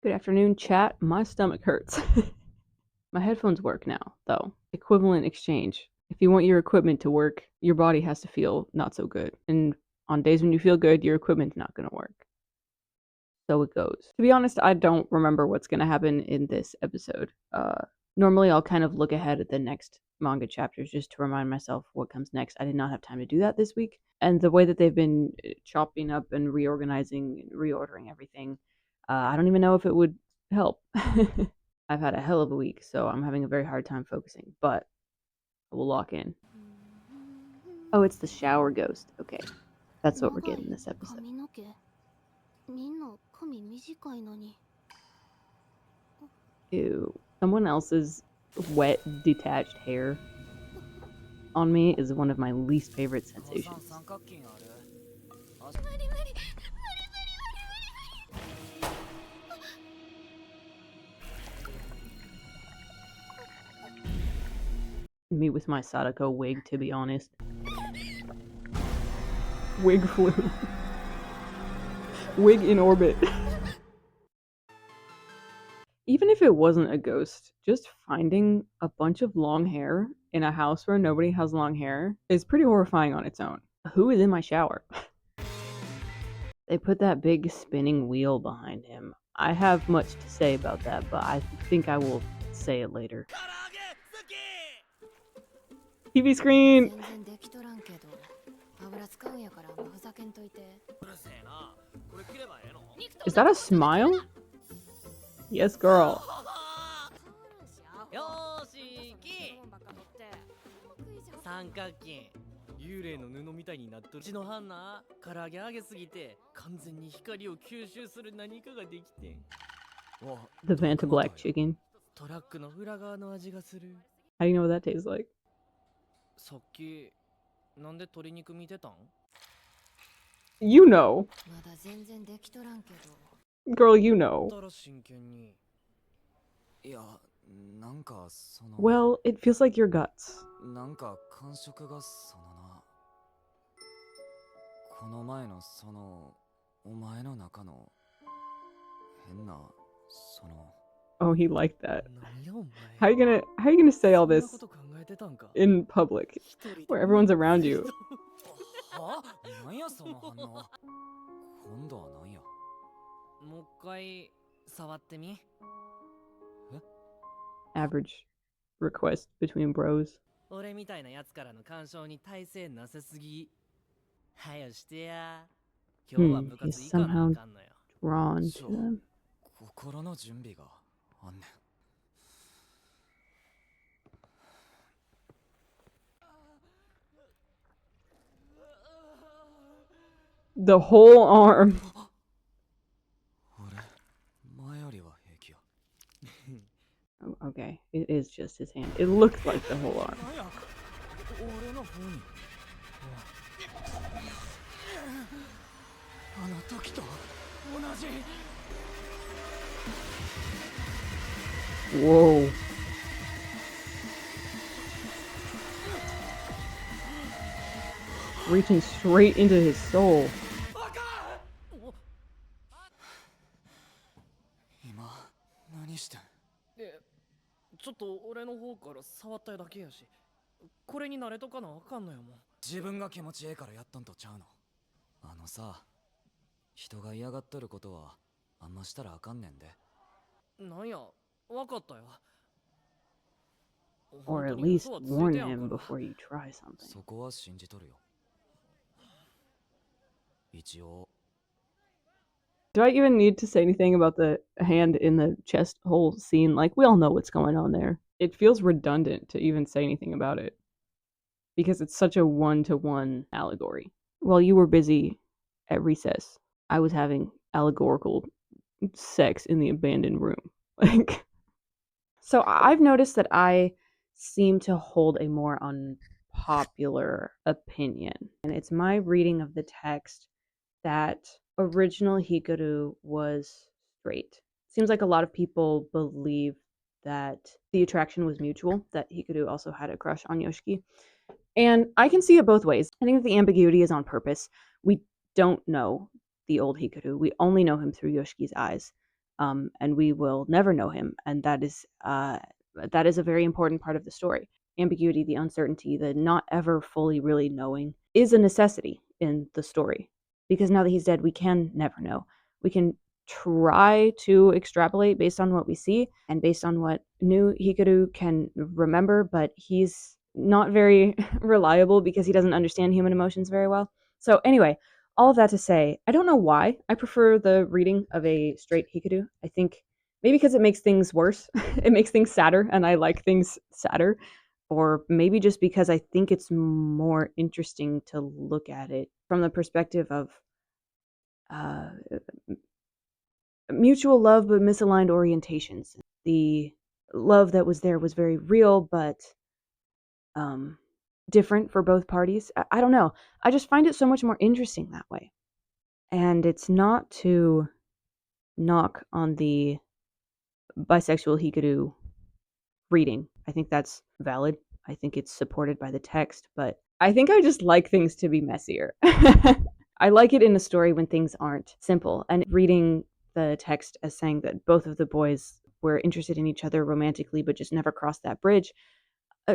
Good afternoon, chat. My stomach hurts. My headphones work now, though. Equivalent exchange. If you want your equipment to work, your body has to feel not so good. And on days when you feel good, your equipment's not going to work. So it goes. To be honest, I don't remember what's going to happen in this episode. Normally, I'll kind of look ahead at the next manga chapters just to remind myself what comes next. I did not have time to do that this week. And the way that they've been chopping up and reorganizing, reordering everything, I don't even know if it would help. I've had a hell of a week, so I'm having a very hard time focusing, but I will lock in. Oh, it's the shower ghost. Okay. That's what we're getting this episode. Ew. Someone else's wet, detached hair on me is one of my least favorite sensations. Me with my Sadako wig, to be honest. Wig flu. Wig in orbit. Even if it wasn't a ghost, just finding a bunch of long hair in a house where nobody has long hair is pretty horrifying on its own. Who is in my shower? They put that big spinning wheel behind him. I have much to say about that, but I think I will say it later. TV screen! Is that a smile? Yes, girl. The Vanta Black chicken. How do you know what that tastes like? You know. Girl, you know. Well, it feels like your guts. Oh, he liked that. How are you gonna say all this in public where everyone's around you? Average request between bros. He's somehow drawn to them. The whole arm. Oh, okay, it is just his hand. It looked like the whole arm. Whoa. Reaching straight into his soul. Or at least warn him before you try something. Do I even need to say anything about the hand in the chest hole scene? Like, we all know what's going on there. It feels redundant to even say anything about it because it's such a one-to-one allegory. While you were busy at recess, I was having allegorical sex in the abandoned room. Like, so I've noticed that I seem to hold a more unpopular opinion, and it's my reading of the text that original Hikaru was straight. Seems like a lot of people believe that the attraction was mutual, that Hikaru also had a crush on Yoshiki. And I can see it both ways. I think that the ambiguity is on purpose. We don't know the old Hikaru. We only know him through Yoshiki's eyes. and we will never know him. And that is a very important part of the story. Ambiguity, the uncertainty, the not ever fully really knowing is a necessity in the story. Because now that he's dead, we can never know. We can try to extrapolate based on what we see and based on what new Hikaru can remember, but he's not very reliable because he doesn't understand human emotions very well. So anyway, all of that to say, I don't know why I prefer the reading of a straight Hikaru. I think maybe because it makes things worse. It makes things sadder, and I like things sadder. Or maybe just because I think it's more interesting to look at it from the perspective of uh, mutual love but misaligned orientations. The love that was there was very real, but um, different for both parties. I don't know. I just find it so much more interesting that way. And it's not to knock on the bisexual Hikaru reading. I think that's valid. I think it's supported by the text, but I think I just like things to be messier. I like it in a story when things aren't simple. And reading the text as saying that both of the boys were interested in each other romantically, but just never crossed that bridge,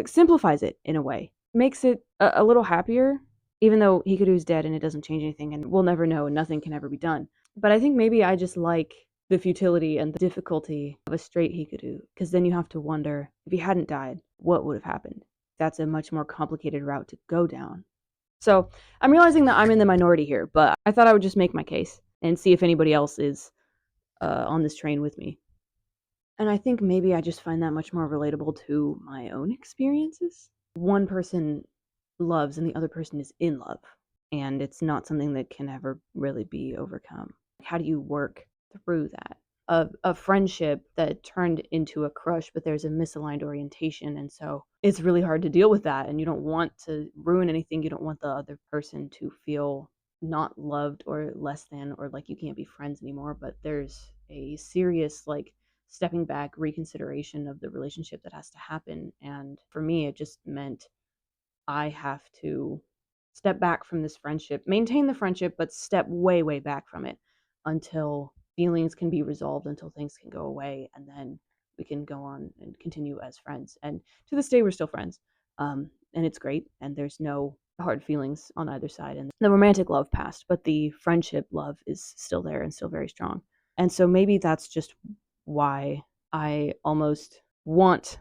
simplifies it in a way, makes it a little happier, even though Hikaru's dead and it doesn't change anything and we'll never know and nothing can ever be done. But I think maybe I just like the futility and the difficulty of a straight Hikaru, because then you have to wonder, if he hadn't died, what would have happened? That's a much more complicated route to go down. So I'm realizing that I'm in the minority here, but I thought I would just make my case and see if anybody else is on this train with me. And I think maybe I just find that much more relatable to my own experiences. One person loves and the other person is in love, and it's not something that can ever really be overcome. How do you work through that? A friendship that turned into a crush, but there's a misaligned orientation, and so it's really hard to deal with that, and you don't want to ruin anything. You don't want the other person to feel not loved or less than, or like you can't be friends anymore, but there's a serious like stepping back reconsideration of the relationship that has to happen. And for me it just meant I have to step back from this friendship, maintain the friendship, but step way, way back from it until feelings can be resolved, until things can go away, and then we can go on and continue as friends. And to this day, we're still friends. And it's great, and there's no hard feelings on either side. And the romantic love passed, but the friendship love is still there and still very strong. And so maybe that's just why I almost want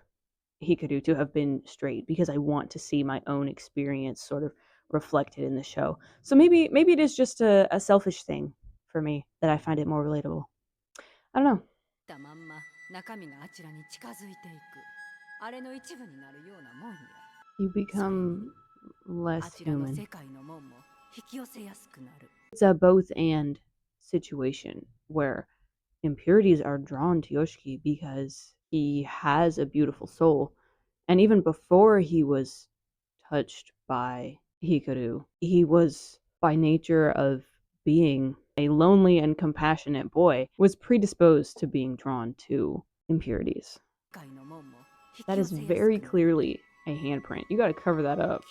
Hikaru to have been straight, because I want to see my own experience sort of reflected in the show. So maybe it is just a selfish thing for me that I find it more relatable. I don't know. You become less human. It's a both and situation where impurities are drawn to Yoshiki because he has a beautiful soul. And even before he was touched by Hikaru, he was, by nature of being a lonely and compassionate boy, was predisposed to being drawn to impurities. That is very clearly a handprint. You gotta cover that up.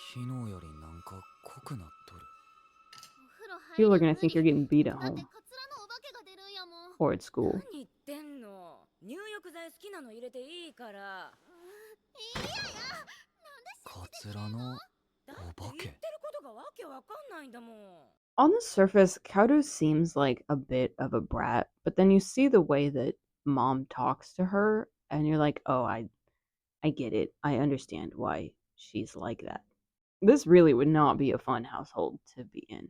People are gonna think you're getting beat at home or at school. On the surface, Kaoru seems like a bit of a brat, but then you see the way that mom talks to her, and you're like, oh, I get it. I understand why she's like that. This really would not be a fun household to be in.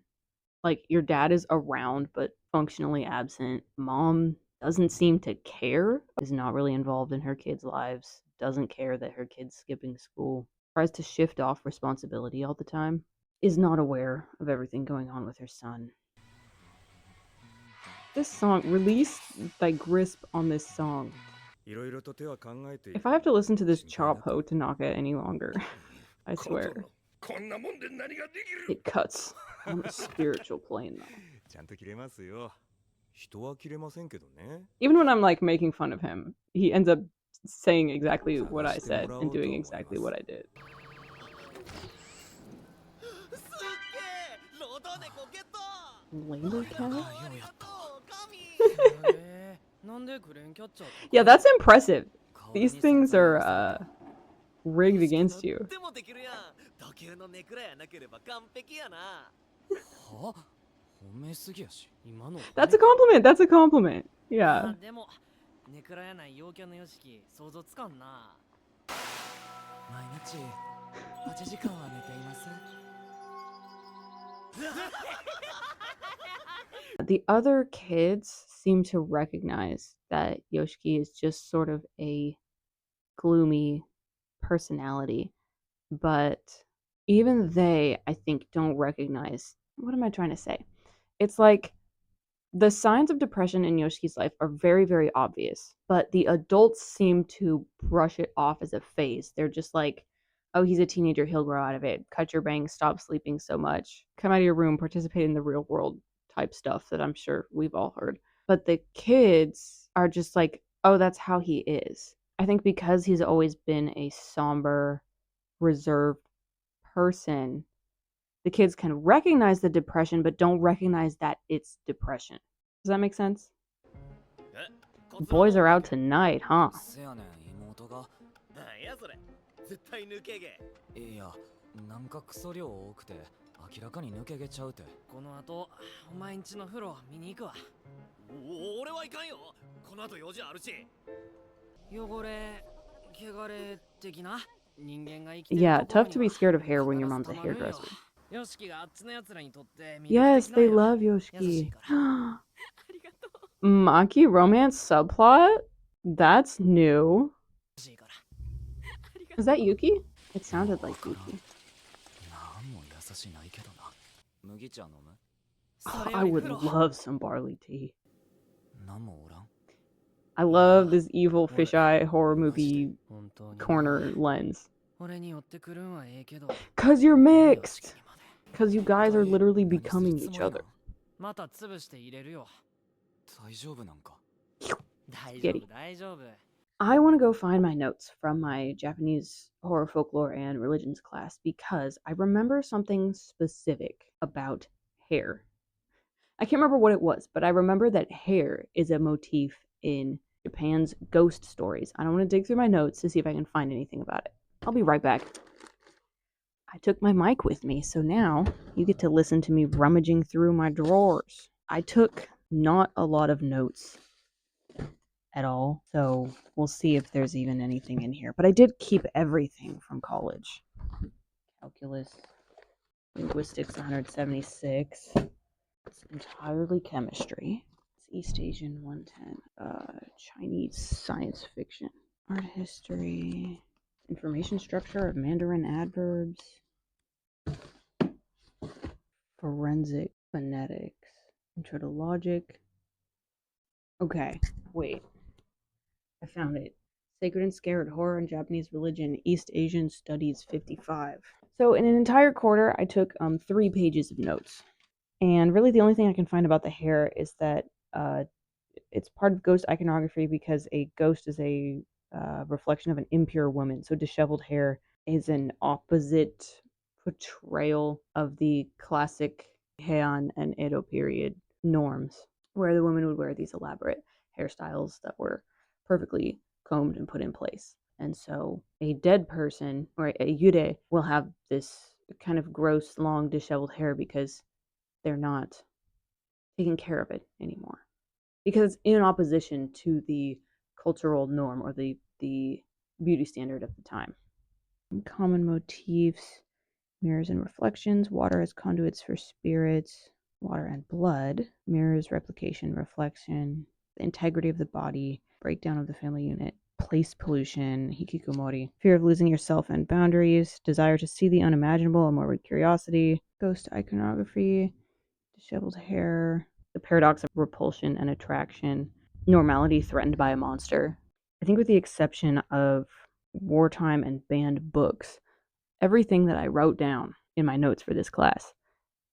Like, your dad is around, but functionally absent. Mom doesn't seem to care, is not really involved in her kids' lives, doesn't care that her kid's skipping school, tries to shift off responsibility all the time, is not aware of everything going on with her son. This song, release thy grasp on this song. If I have to listen to this chop ho to knock it any longer, I swear. It cuts on a spiritual plane, though. Even when I'm like making fun of him, he ends up saying exactly what I said and doing exactly what I did. Laser cat? Yeah, that's impressive. These things are rigged against you. That's a compliment. That's a compliment. Yeah. The other kids seem to recognize that Yoshiki is just sort of a gloomy personality, but even they, I think, don't recognize. What am I trying to say? It's like the signs of depression in Yoshiki's life are very, very obvious, but the adults seem to brush it off as a phase. They're just like, oh, he's a teenager, he'll grow out of it. Cut your bangs, stop sleeping so much. Come out of your room, participate in the real world type stuff that I'm sure we've all heard. But the kids are just like, oh, that's how he is. I think because he's always been a somber, reserved person, the kids can recognize the depression, but don't recognize that it's depression. Does that make sense? Boys are out tonight, huh? Yeah, tough to be scared of hair when your mom's a hairdresser. Yes, they love Yoshiki. Maki romance subplot? That's new. Is that Yuki? It sounded like Yuki. Oh, I would love some barley tea. I love this evil fisheye horror movie corner lens. Cause you're mixed. Cause you guys are literally becoming each other. Skitty. I want to go find my notes from my Japanese horror, folklore, and religions class because I remember something specific about hair. I can't remember what it was, but I remember that hair is a motif in Japan's ghost stories. I don't want to dig through my notes to see if I can find anything about it. I'll be right back. I took my mic with me, so now you get to listen to me rummaging through my drawers. I took not a lot of notes at all, so we'll see if there's even anything in here. But I did keep everything from college. Calculus, linguistics 176. It's entirely chemistry. It's East Asian 110. Chinese science fiction. Art history. Information structure of Mandarin adverbs. Forensic phonetics. Intro to logic. Okay, wait. I found it. Sacred and Scared Horror and Japanese Religion, East Asian Studies 55. So in an entire quarter, I took 3 pages of notes. And really the only thing I can find about the hair is that it's part of ghost iconography because a ghost is a reflection of an impure woman. So disheveled hair is an opposite portrayal of the classic Heian and Edo period norms, where the women would wear these elaborate hairstyles that were perfectly combed and put in place. And so a dead person, or a yure, will have this kind of gross, long, disheveled hair because they're not taking care of it anymore. Because it's in opposition to the cultural norm or the beauty standard of the time. Common motifs, mirrors and reflections, water as conduits for spirits, water and blood, mirrors, replication, reflection, the integrity of the body, breakdown of the family unit, place pollution, hikikomori, fear of losing yourself and boundaries, desire to see the unimaginable, a morbid curiosity, ghost iconography, disheveled hair, the paradox of repulsion and attraction, normality threatened by a monster. I think with the exception of wartime and banned books, everything that I wrote down in my notes for this class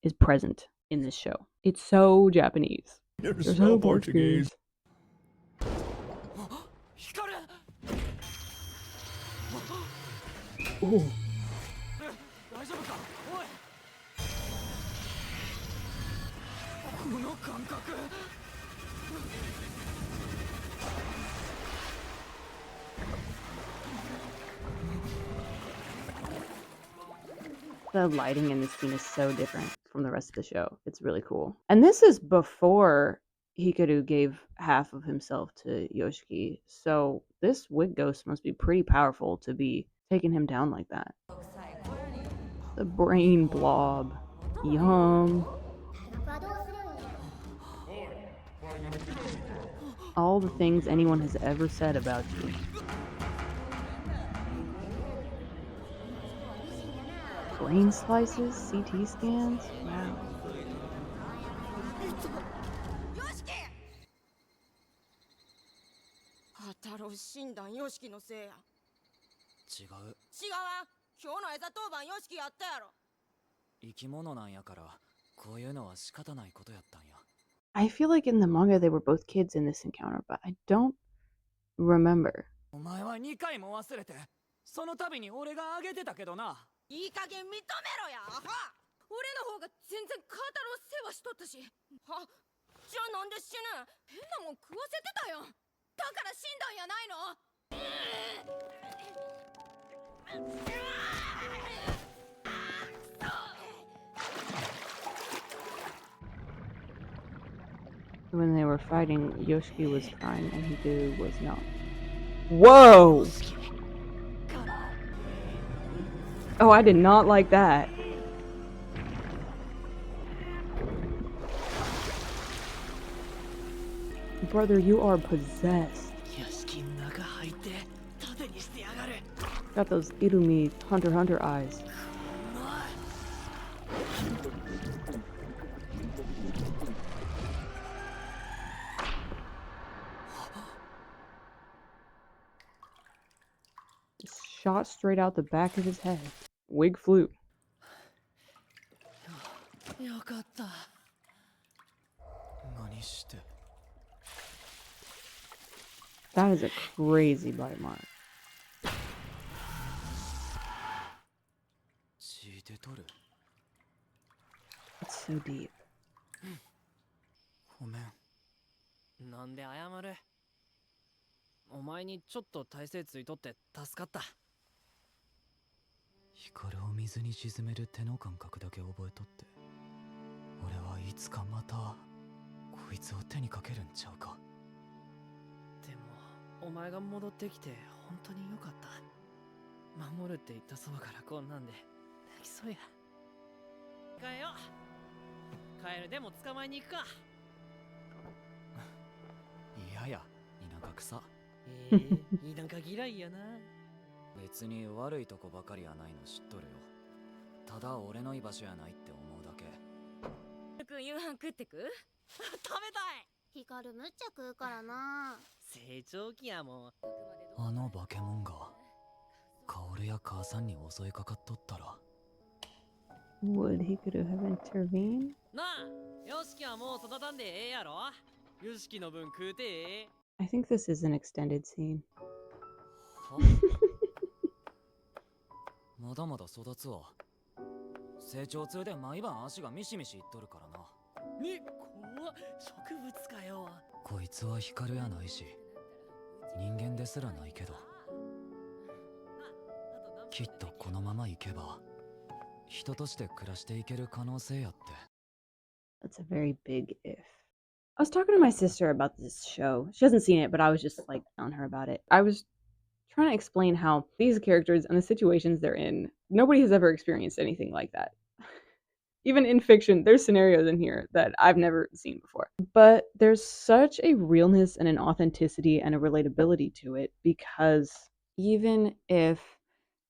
is present in this show. It's so Japanese. You're so Portuguese. Ooh. The lighting in this scene is so different from the rest of the show. It's really cool. And this is before Hikaru gave half of himself to Yoshiki, so this wig ghost must be pretty powerful to be taking him down like that. The brain blob. Yum. All the things anyone has ever said about you. Brain slices? CT scans? Wow. タロウ診断ヨシキのせいや。違う。違うわ。今日の餌当番ヨシキやったやろ。生き物なんやからこういうのは仕方ないことやったんや。 I feel like in the manga they were both kids in this encounter, but I don't remember. お前は2回も忘れて、その度に俺があげてたけどな。いい加減認めろや。は。俺の方が全然カータロウ世話しとったし。は。じゃあなんで死ぬ？変なもん食わせてたよ。だから死んだんやないの？ When they were fighting, Yoshiki was crying and Hikaru was not. Whoa! Oh, I did not like that. Brother, you are possessed. Got those Irumi Hunter x Hunter eyes. Shot straight out the back of his head. Wig flew. よかった。何して。 That is a crazy bite mark. 血で取る。 It's so deep. ごめん。なんで謝る。お前にちょっと体勢ついとって助かった。光を水に沈める手の感覚だけ覚えとって、俺はいつかまたこいつを手にかけるんちゃうか。でもお前が戻ってきて本当によかった。守るって言ったそばからこんなんで泣きそうや。帰よう。帰るでも捕まえに行くか。いやや、田舎草。田舎嫌いやな。別に悪いとこばかりはないの知っとるよ。ただ俺の居場所やないって思うだけ。夕飯食ってく？食べたい。ヒカルむっちゃ食うからな。成長期やもん。あの化け物が薫や母さんに襲いかかっとったら。Would Hikaru have intervened? なあ、ヨシキはもう育たんでええやろ。ヨシキの分食うてええ。 I think this is an extended scene. まだまだ育つわ。成長痛で毎晩足がミシミシいっとるからな。ね、怖っ。植物かよ。こいつは光やないし、人間ですらないけど、きっとこのままいけば人として暮らしていける可能性やって。 That's a very big if. I was talking to my sister about this show. She hasn't seen it, but I was just like telling her about it. I was trying to explain how these characters and the situations they're in, nobody has ever experienced anything like that. Even in fiction, there's scenarios in here that I've never seen before. But there's such a realness and an authenticity and a relatability to it, because even if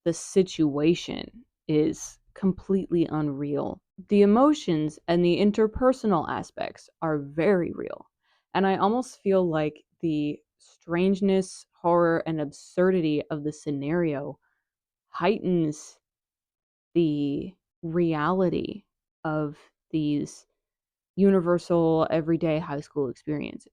the situation is completely unreal, the emotions and the interpersonal aspects are very real. And I almost feel like the strangeness, horror, and absurdity of the scenario heightens the reality of these universal, everyday high school experiences.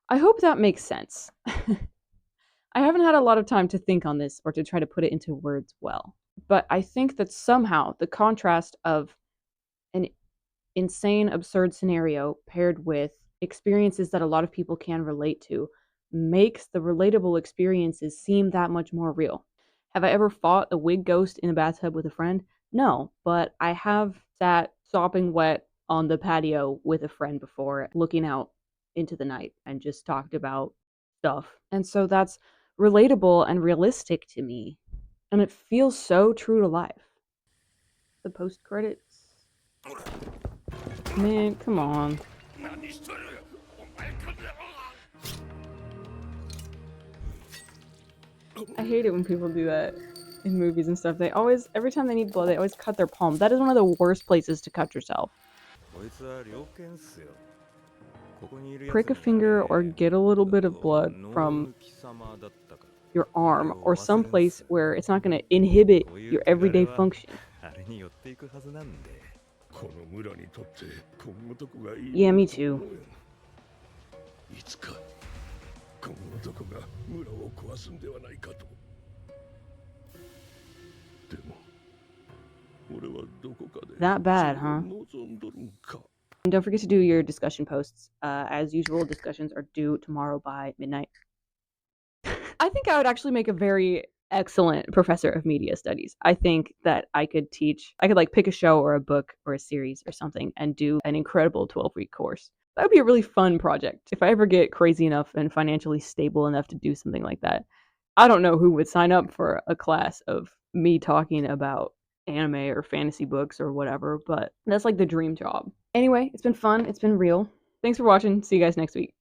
I hope that makes sense. I haven't had a lot of time to think on this or to try to put it into words well, but I think that somehow the contrast of an insane, absurd scenario paired with experiences that a lot of people can relate to makes the relatable experiences seem that much more real. Have I ever fought a wig ghost in a bathtub with a friend? No, but I have sat sopping wet on the patio with a friend before, looking out into the night and just talked about stuff. And so that's relatable and realistic to me. And it feels so true to life. The post credits. Man, come on. I hate it when people do that in movies and stuff. They always, every time they need blood, they always cut their palm. That is one of the worst places to cut yourself. Prick a finger or get a little bit of blood from your arm or someplace where it's not going to inhibit your everyday function. Yeah, me too. いつかこの男が村を壊すんではないかと。でも俺はどこかで That bad, huh? 望んどるんか。 And don't forget to do your discussion posts. As usual, discussions are due tomorrow by midnight. I think I would actually make a very excellent professor of media studies. I think that I could like pick a show or a book or a series or something and do an incredible 12-week course. That would be a really fun project. If I ever get crazy enough and financially stable enough to do something like that, I don't know who would sign up for a class of me talking about anime or fantasy books or whatever, but that's like the dream job. Anyway, it's been fun. It's been real. Thanks for watching. See you guys next week.